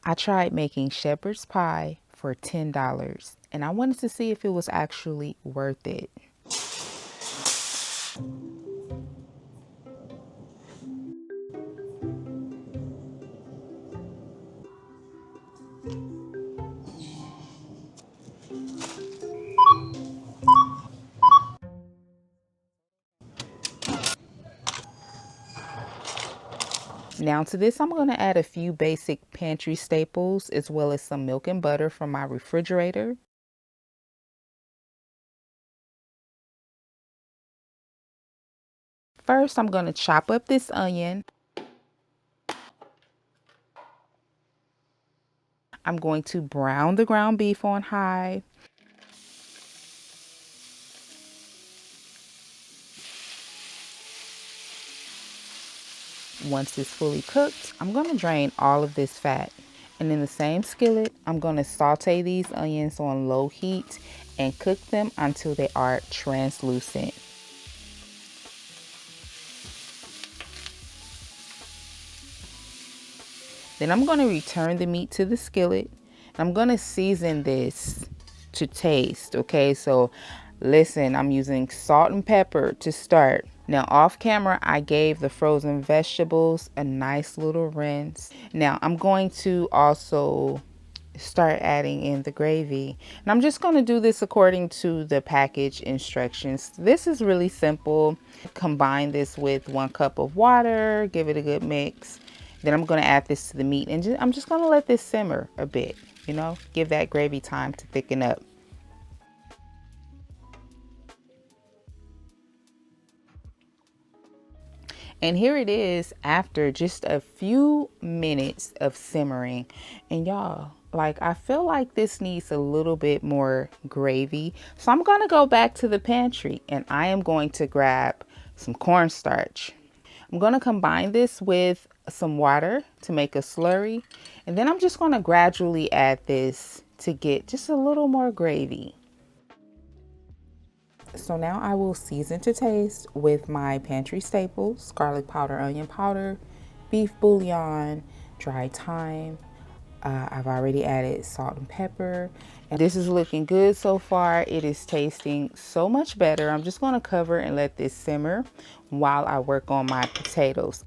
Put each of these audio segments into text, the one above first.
I tried making shepherd's pie for $10 and I wanted to see if it was actually worth it. Now to this, I'm going to add a few basic pantry staples as well as some milk and butter from my refrigerator. First, I'm going to chop up this onion. I'm going to brown the ground beef on high. Once it's fully cooked, I'm going to drain all of this fat. And in the same skillet, I'm going to saute these onions on low heat and cook them until they are translucent. Then I'm going to return the meat to the skillet. I'm going to season this to taste, okay? So listen, I'm using salt and pepper to start. Now off camera, I gave the frozen vegetables a nice little rinse. Now I'm going to also start adding in the gravy. And I'm just going to do this according to the package instructions. This is really simple. Combine this with 1 cup of water, give it a good mix. Then I'm going to add this to the meat and I'm just going to let this simmer a bit, you know, give that gravy time to thicken up. And here it is after just a few minutes of simmering. And y'all, like, I feel like this needs a little bit more gravy. So I'm going to go back to the pantry and I am going to grab some cornstarch. I'm going to combine this with some water to make a slurry. And then I'm just going to gradually add this to get just a little more gravy. So now I will season to taste with my pantry staples: garlic powder, onion powder, beef bouillon, dry thyme. I've already added salt and pepper. And this is looking good so far. It is tasting so much better. I'm just going to cover and let this simmer while I work on my potatoes.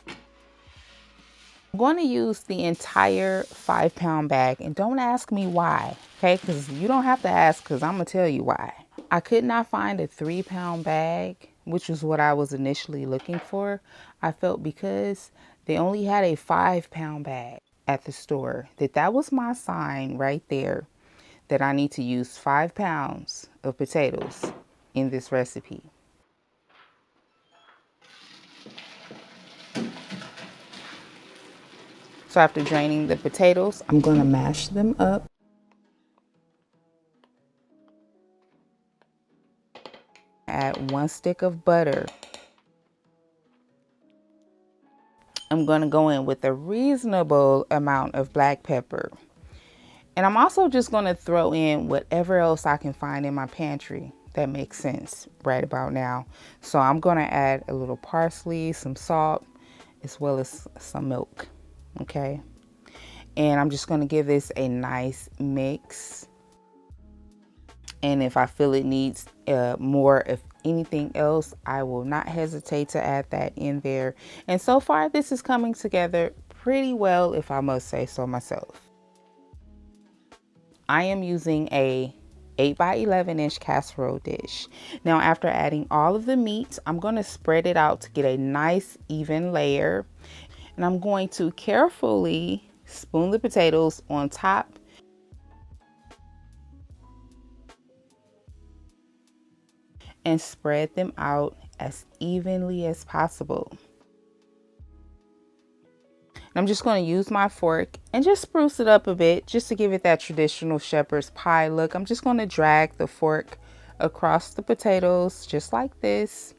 I'm going to use the entire 5-pound bag, and don't ask me why, okay? Because you don't have to ask, because I'm going to tell you why. I could not find a 3-pound bag, which was what I was initially looking for. I felt because they only had a 5-pound bag at the store, that was my sign right there that I need to use 5 pounds of potatoes in this recipe. So after draining the potatoes, I'm going to mash them up. Add 1 stick of butter. I'm going to go in with a reasonable amount of black pepper. And I'm also just going to throw in whatever else I can find in my pantry that makes sense right about now. So I'm going to add a little parsley, some salt, as well as some milk. Okay. And I'm just going to give this a nice mix. And if I feel it needs more of anything else, I will not hesitate to add that in there. And so far, this is coming together pretty well, if I must say so myself. I am using a 8 by 11 inch casserole dish. Now, after adding all of the meat, I'm going to spread it out to get a nice even layer. And I'm going to carefully spoon the potatoes on top and spread them out as evenly as possible. I'm just going to use my fork and just spruce it up a bit just to give it that traditional shepherd's pie look. I'm just going to drag the fork across the potatoes just like this.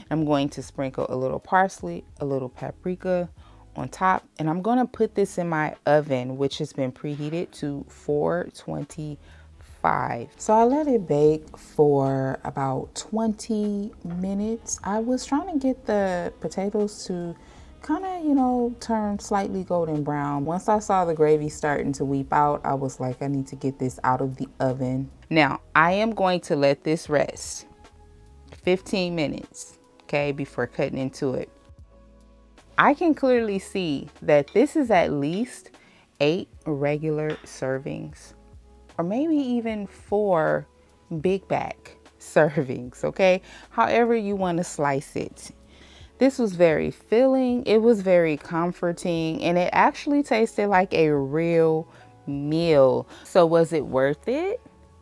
I'm going to sprinkle a little parsley, a little paprika on top, and I'm going to put this in my oven, which has been preheated to 425. So I let it bake for about 20 minutes. I was trying to get the potatoes to kind of, you know, turn slightly golden brown. Once I saw the gravy starting to weep out, I was like, I need to get this out of the oven. Now, I am going to let this rest 15 minutes, okay, before cutting into it. I can clearly see that this is at least 8 regular servings, or maybe even 4 big back servings, okay? However you want to slice it. This was very filling, it was very comforting, and it actually tasted like a real meal. So was it worth it?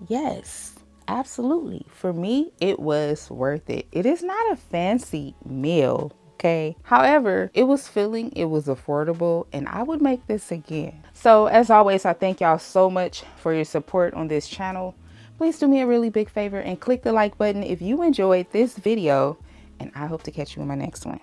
Yes, absolutely. For me, it was worth it. It is not a fancy meal, okay? However, it was filling, it was affordable, and I would make this again. So as always, I thank y'all so much for your support on this channel. Please do me a really big favor and click the like button if you enjoyed this video, and I hope to catch you in my next one.